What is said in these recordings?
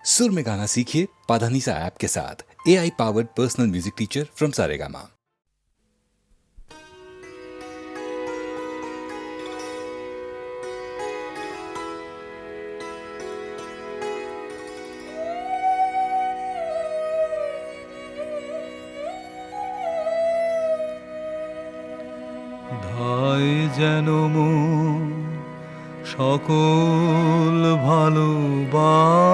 सुर में गाना सीखिए पाधानीसा ऐप के साथ। AI powered personal music teacher from Saregama. ধায় যেন মন সকল ভালোবাসা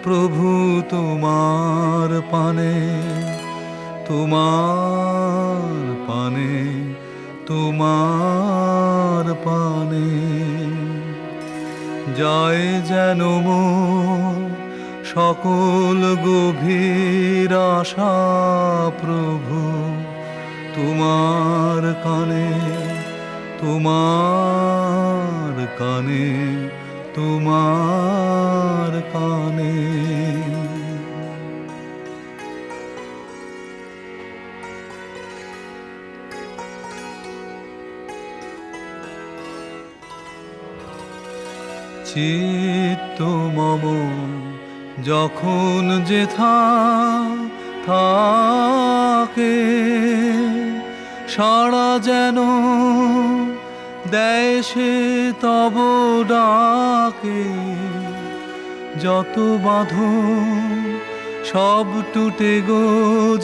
প্রভু তোমার পানে, তোমার পানে, তোমার পানে যায় যেন মন সকল গভীর আশা প্রভু তোমার কানে, তোমার কানে, তোমার কানে। চিত্ত মম যখন যেথা থাকে সাড়া যেন দেয় সে তব ডাকে, যত বাঁধন সব টুটে গো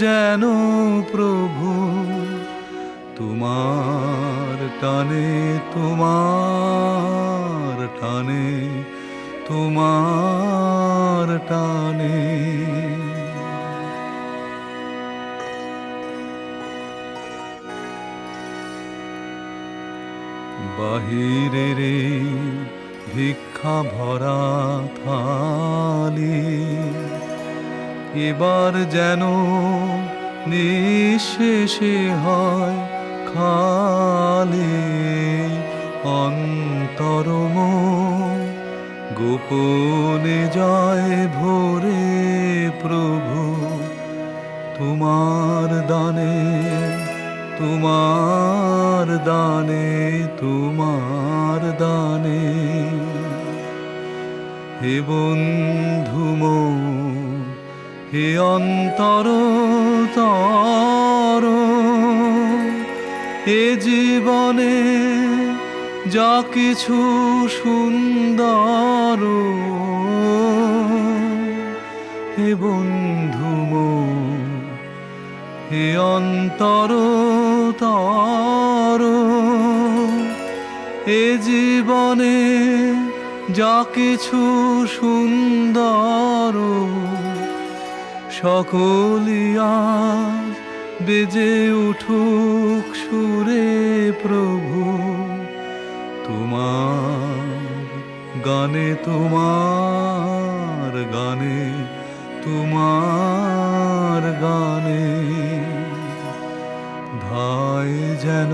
যেন প্রভু তোমার টানে, তোমার টানে, তোমার টানে। বাহিরের ভিক্ষা ভরা থালি এবার যেন নিঃশেষে হয় খালি, অন্তরম গোপনে যায় ভরে প্রভু তোমার দানে, তোমার দানে, তোমার দানে। হে বন্ধু মন, হে অন্তর তর, এ জীবনে যা কিছু সুন্দর, হে বন্ধু মন, হে অন্তর তর, এ জীবনে যা কিছু সুন্দর সকলি আজ বেজে উঠুক সুরে প্রভু তোমার গানে, তোমার গানে, তোমার গানে। ধায় যেন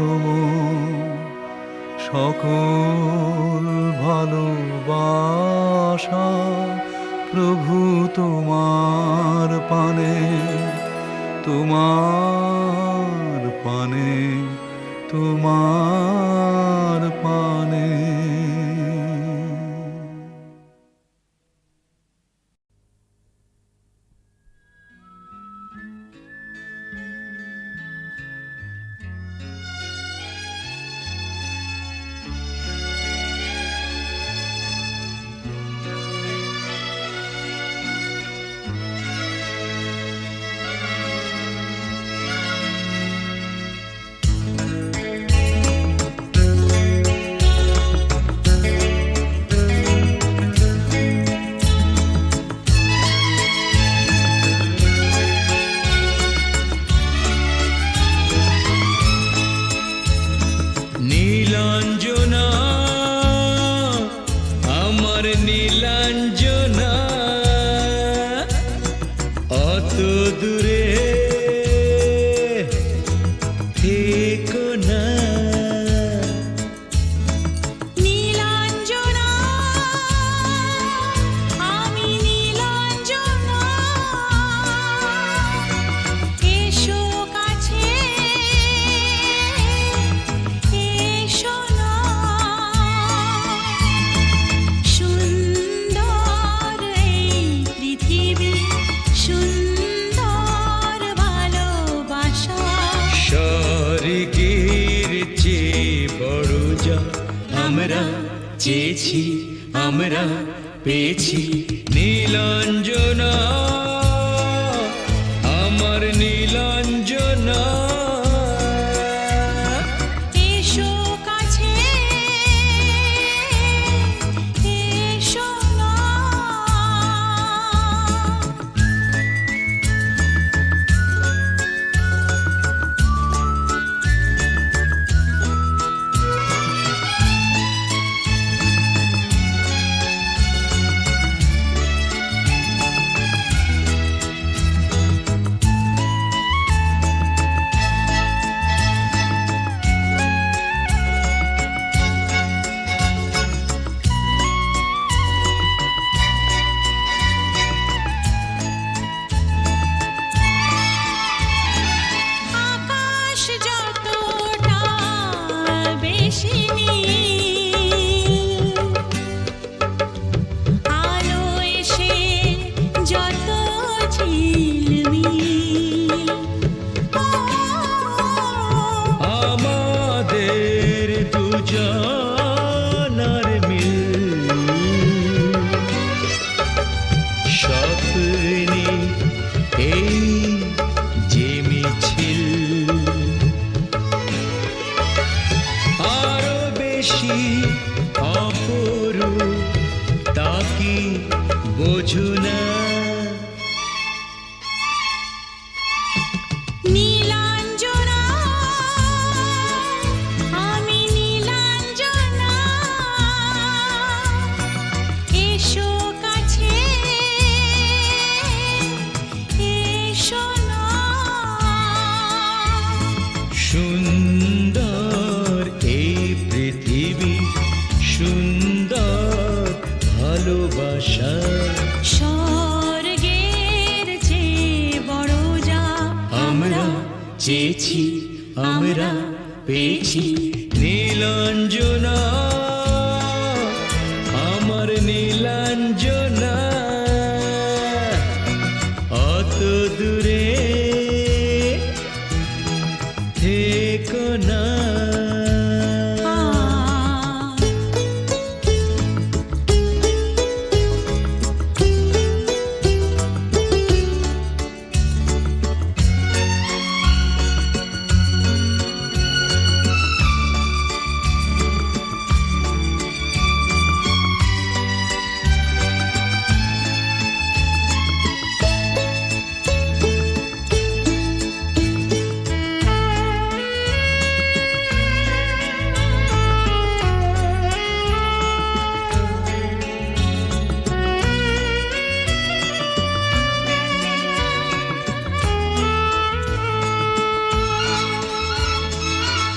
সকল ভালোবাসা প্রভু তোমার পানে, তোমার পানে, তোমার পানে। সুন্দর আমরা চেয়েছি আমরা পেয়েছি নীলাঞ্জনা আমার নীলাঞ্জনা এসো কাছে এসো না আকাশ যতটা বেশি নীল আলো এসে যত ঝিলমিল আমাদের দুজনার মিল স্বপ্নে এই যে মিছিল আরো বেশি অপরূপ তাকে বোঝো না নীলাঞ্জনা আমি নীলাঞ্জনা এসো কাছে এসো না সুন্দর এই পৃথিবী সুন্দর ভালোবাসা স্বর্গের চেয়ে বড় যা আমরা চেয়েছি আমরা পেয়েছি নীলাঞ্জনা আমার নীলাঞ্জনা অত দূরে থেকো না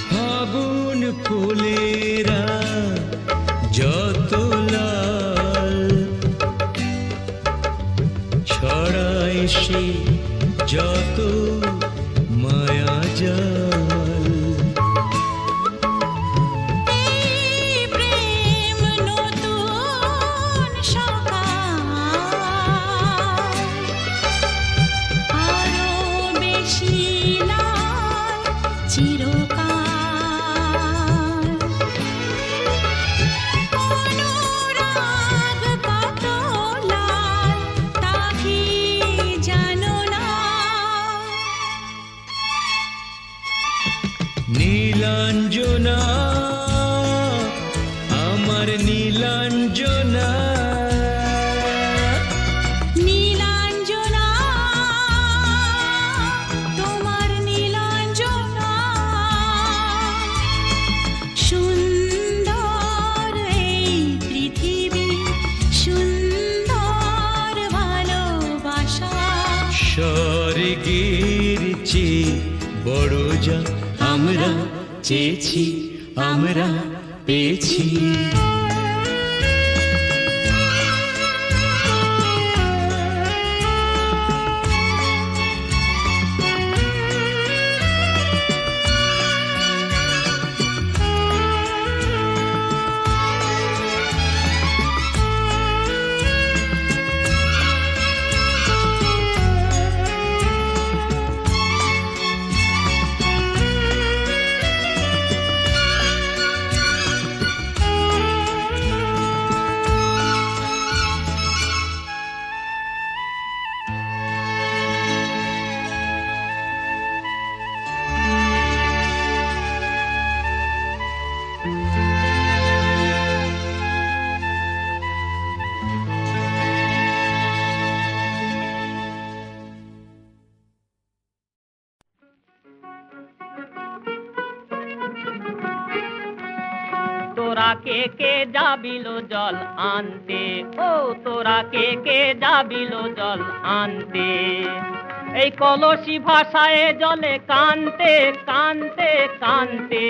ফাগুন ফুলেরা যত লাল ছড়ায় সে যত মায়া জাল এই প্রেম নতুন সকাল আরো বেশি লাল চিরকাল অনুরাগ কত লাল তা কি জানো না নীলাঞ্জনা আমার নীলাঞ্জনা নীলাঞ্জনা তোমার নীলাঞ্জনা সুন্দর এই পৃথিবী সুন্দর ভালোবাসা স্বর্গের চেয়ে বড় যা আমরা চেয়েছি আমরা পেয়েছি তোরা কে যাবিল জল আনতে, ও তোরা কে যাবিল জল আনতে। এই কলসি ভাষায় জলে কানতে কানতে কানতে,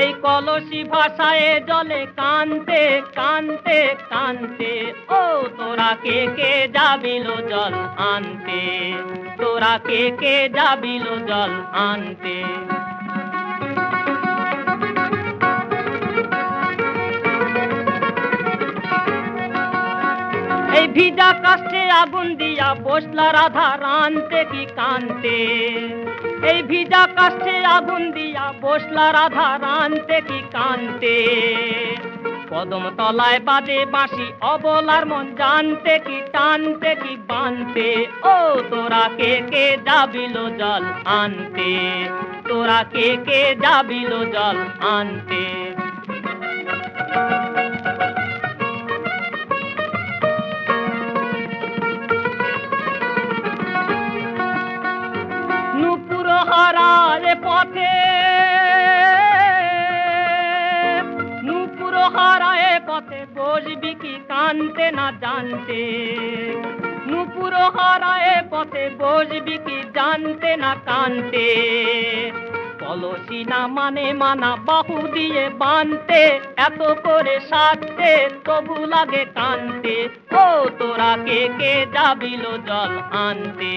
এই কলসি ভাষায় জলে কানতে কানতে কানতে, ও তোরা কে যাবিল জল আনতে, তোরা কে যাবিল জল আনতে। এই ভিজা কাষ্ঠে আগুন দিয়া বসলা রাধা রানতে কি কানতে, এই ভিজা কাষ্ঠে আগুন দিয়া বসলা রাধা রানতে কি কানতে। কদম তলায় বাজে বাঁশি অবলার মন জানতে কি টানতে কি বানতে, ও তোরা কে যাবিল জল আনতে, তোরা কে যাবিল জল আনতে। নুপুর হারায় পথে, নুপুর হারায় পথে বসবি কি কানতে না জানতে, নুপুর হারায় পথে বসবি কি জানতে না কানতে। কলসি না মানে মানা বাহু দিয়ে বানতে, এত করে সাজতে তবু লাগে কানতে, ও তোরা কে যাবিল জল আনতে,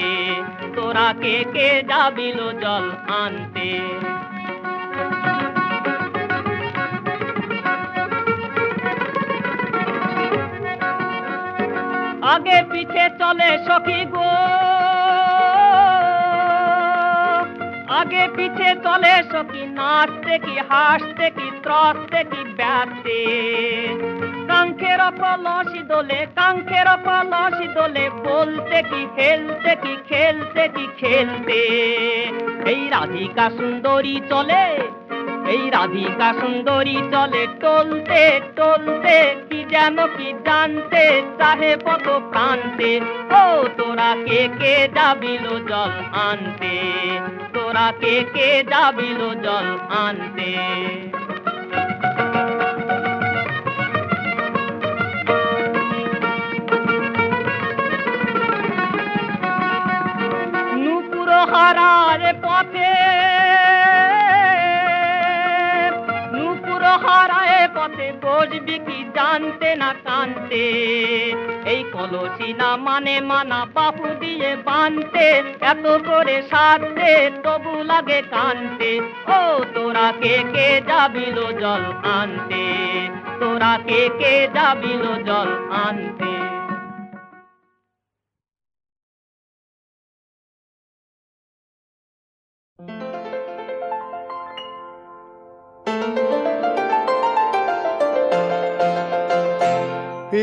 তোরা কে যাবিল জল আনতে। আগে পিছে চলে সখী গো, আগে পিছে চলে সখী নাচতে কি হাসতে কি ত্রস্তে কি ব্যাতে। কাঙ্খের কলসি দোলে, কাঙ্খের কলসি দোলে, বলতে কি খেলতে কি খেলতে কি খেলতে। এই রাধিকা সুন্দরী চলে, এই রাধিকা সুন্দরী চলে টলতে টলতে, কি যেন কি জানতে চাহে কত প্রান্তে, ও তোরা কে যাবিল জল আনতে, তোরা কে যাবিল জল আনতে। নুপুর হারার পথে, নুপুর হারায় পথে বসবি কি জানতে না কানতে। এই কলসি না মানে মানা বাহু দিয়ে বানতে, এত করে সাজতে তবু লাগে কানতে, ও তোরা কে যাবিল জল আনতে, তোরা কে যাবিল জল আনতে।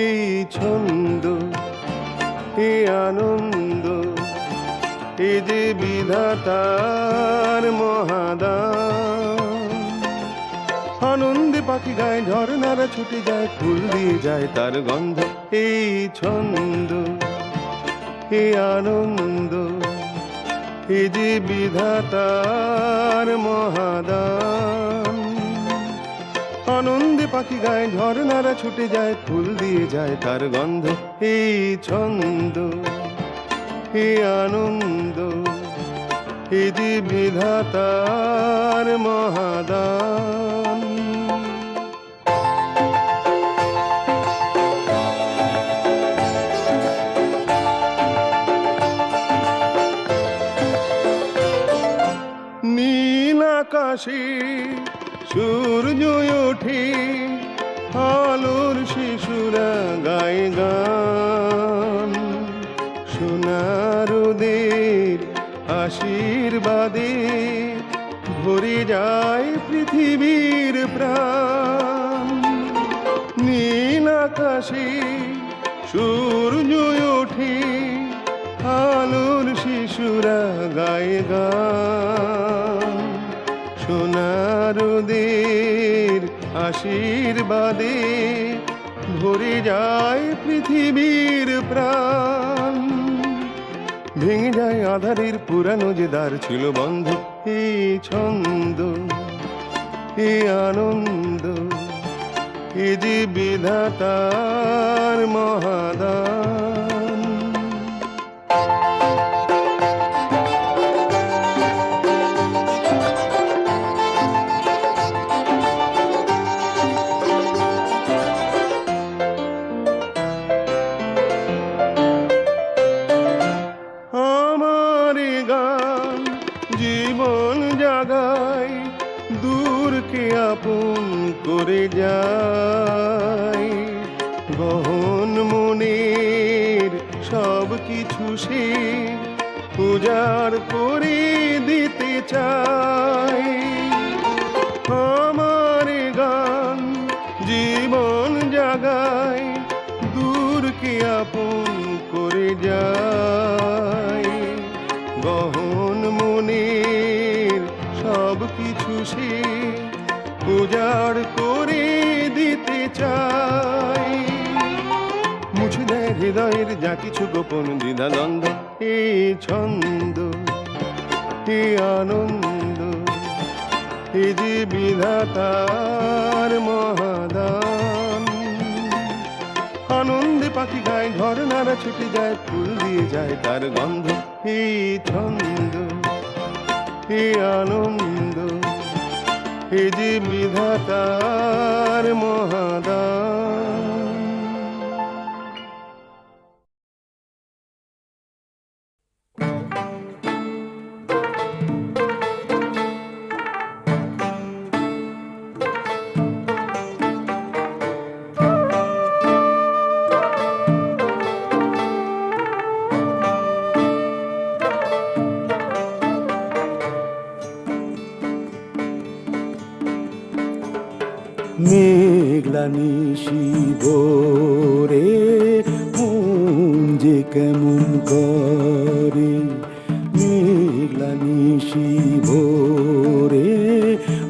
এই ছন্দ, এই আনন্দ, এই যে বিধাতার মহাদান। আনন্দে পাখি গায়, ঝর্ণারা ছুটে যায়, ফুল দিয়ে যায় তার গন্ধ। এই ছন্দ, এই আনন্দ, এই যে বিধাতার মহাদান। আনন্দে পাখি গায়, ঝর্ণারা ছুটে যায়, ফুল দিয়ে যায় তার গন্ধ। এই ছন্দ, এই আনন্দ, এই যে বিধাতার মহাদান। নীল আকাশে সূর্য ওঠে, আলোর শিশুরা গায়ে গান। সোনারদের আশীর্বাদে ভরে যায় পৃথিবীর প্রাণ। নীল আকাশে সূর্য ওঠে, আলোর শিশুরা গায়ে গান। সোনারদের আশীর্বাদে ভরে যায় পৃথিবীর প্রাণ। ভেঙে যায় আধারের পুরানো যে দ্বার ছিল বন্ধ। এই ছন্দ, এই আনন্দ, এ যে বিধাতার মহাদান। আমার গান জীবন জাগায়, দূরকে আপন করে যায়। গহন মনের সব কিছু সে উজাড় করে দিতে চায়। আমার গান জীবন জাগায়, দূরকে আপন করে যায়। গহন মনের সব কিছু সে উজাড় করে দিতে চায়। মুছে দেয় হৃদয়ের যা কিছু গোপন দ্বিধাদ্বন্দ্ব। এ ছন্দ, এ আনন্দ, এ যে বিধাতার মহাদান। আনন্দে পাখি গায়, ঝর্ণারা ছুটে যায়, ফুল দিয়ে যায় তার গন্ধ। এই ছন্দ, এই আনন্দ, এ যে বিধাতার মহাদান। মেঘলা নিশি ভোরে মন যে কেমন করে। মেঘলা নিশি ভোরে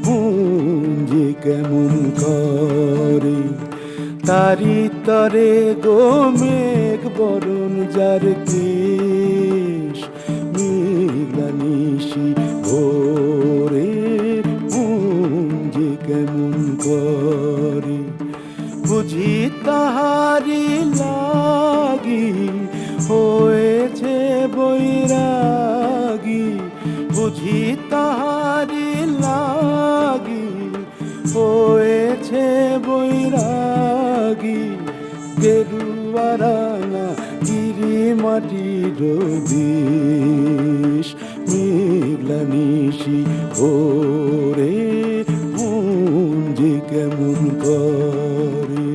মন যে কেমন করে। তারি তরে গো মেঘ বরণ যার কেশ। মেঘলা নিশি ভোরে মন যে কেমন করে। বুঝি তাহারি লাগি হয়েছে বৈরাগী। বুঝি তাহারি লাগি হয়েছে বৈরাগী। গেরুয়া রাঙা গিরি মাটির দেশ। মেঘলা নিশি ভোরে মন যে কেমন করে।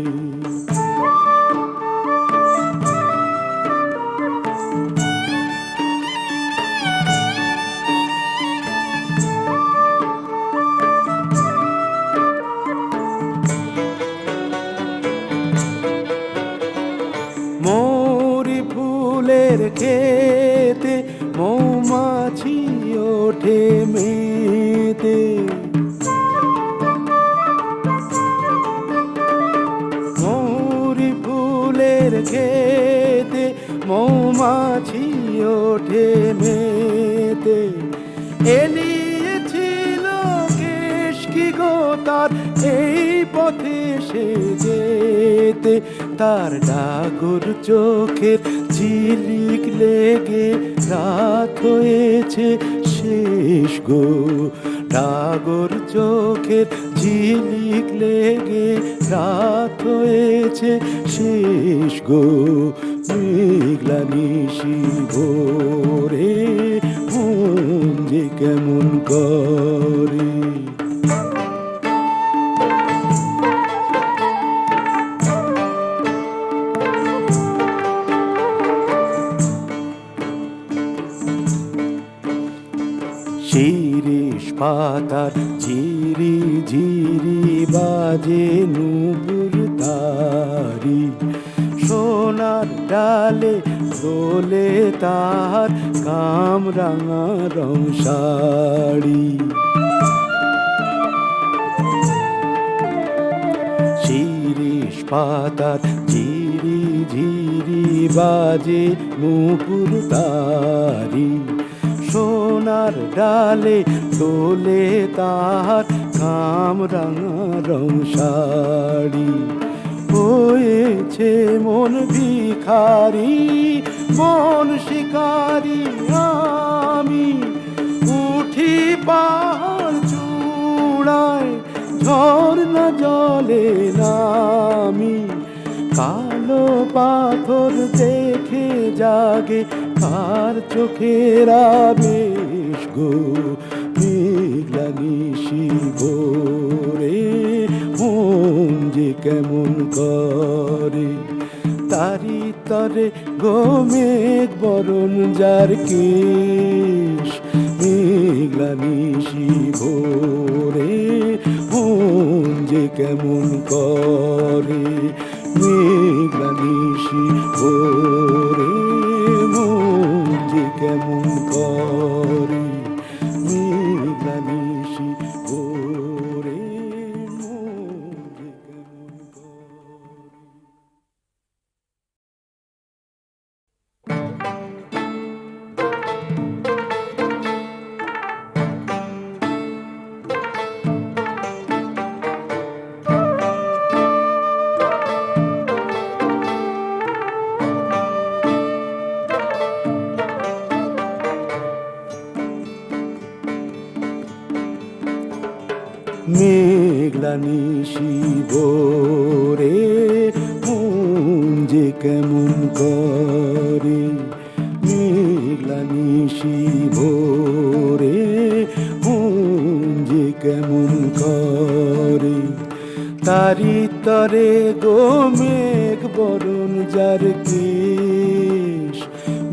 মৌরি ফুলের খেতে মৌমাছি ওঠে মেতে। মৌরি ফুলের খেতে মৌমাছি ওঠে মেতে। এলিয়েছিল কেশ কি গো তার এই পথে সে যেতে। তার ডাগর চোখের ঝিলিক লেগে রাত হয়েছে শেষ গো। ডাগর চোখের ঝিলিক লেগে রাত হয়েছে শেষ গো। মেঘলা নিশি ভোরে মন যে কেমন করে। শিরিষ পাতার ঝিরি ঝিরি বাজে নুপুর তারি। সোনার ডালে দোলে তার কামরাঙা রং শাড়ি। শিরিষ পাতার ঝিরি ঝিরি বাজে নুপুর তারি। সোনার ডালে দোলে তার কামরাঙা রং শাড়ি। হয়েছে মন ভিখারি, মন শিকারি আমি, উঠি পাহাড় চূড়ায়, ঝর্ণা জলে নামি। কালো পাথর দেখে জাগে কার চোখের আবেশ গো, মেঘলা নিশি ভোরে মন যে কেমন করে। তারি তরে গো মেঘ বরণ যার কেশ, মেঘলা নিশি ভোরে মন যে কেমন করে। মেঘলা নিশি ভোরে মন যে কেমন করে। মেঘলা নিশি ভোরে মন যে কেমন করে। মেঘলা নিশি ভোরে মন যে কেমন করে। মেঘলা নিশি ভোরে মন যে কেমন করে। তারি তরে গো মেঘ বরণ যার কেশ,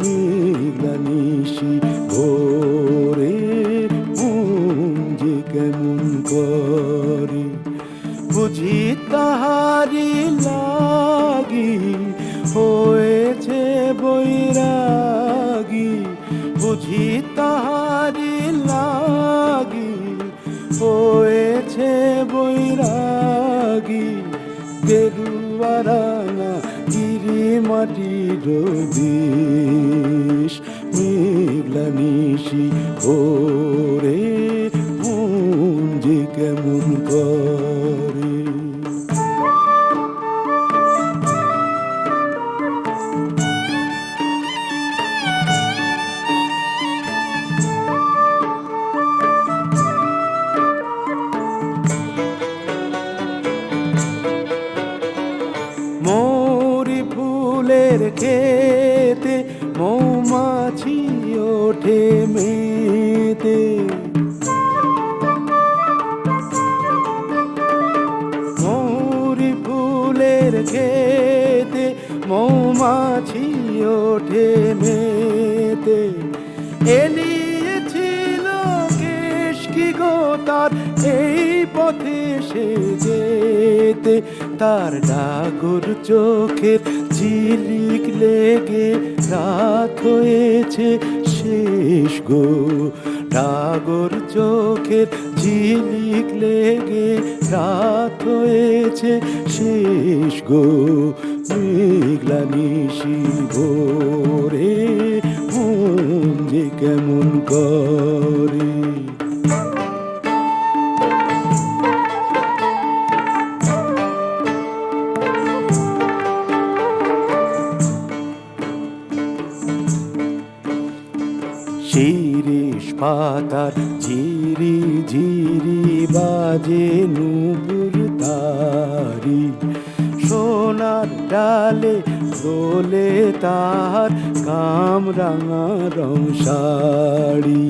মেঘলা নিশি ভোরে মন যে কেমন করে। বুঝি তাহারি লাগি হয়েছে বৈরাগী, বুঝি তাহারি লাগি হয়েছে বৈরাগী। গেরুয়া রাঙা গিরি মাটির দেশ, মেঘলা নিশি ভোরে মন যে কেমন করে। মৌরি ফুলের খেতে মৌমাছি ওঠে মেতে। মৌরি ফুলের খেতে মৌমাছি ওঠে মেতে। এলিয়েছিল কেশ কি গো তার এই পথে সে যেতে। তার ডাগর চোখের ঝিলিক লেগে রাত হয়েছে শেষ গো। ডাগর চোখের ঝিলিক লেগে রাত হয়েছে শেষ গো। মেঘলা নিশি ভোরে মন যে কেমন করে। শিরিষ পাতার ঝিরি ঝিরি বাজে নুপুর তারি। সোনার ডালে দোলে তার কামরাঙা রং শাড়ি।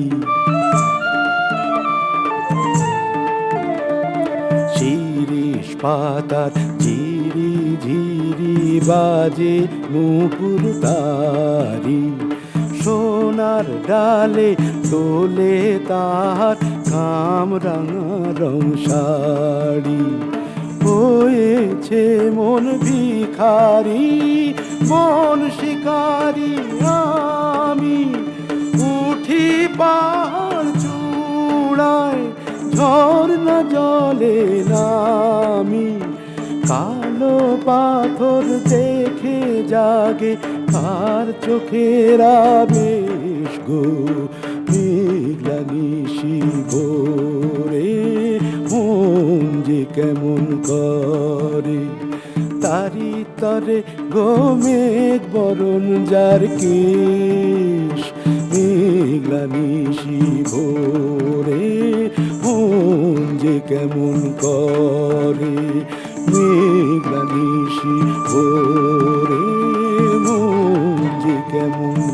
শিরিষ পাতার ঝিরি ঝিরি বাজে নুপুর তারি। সোনার ডালে দোলে তার কামরাঙা রং শাড়ি। হয়েছে মন ভিখারি, মন শিকারি আমি, উঠি পাহাড় চূড়ায়, ঝর্ণা জলে নামি। কালো পাথর দেখে জাগে কার চোখের আবেশ গো। মেঘলা নিশি ভোরে কেমন করে তারি তরে গো মেঘ বরণ যার কেশ মেঘলা নিশি ভোরে মন যে কেমন করে মেঘলা নিশি ভোরে মন যে কেমন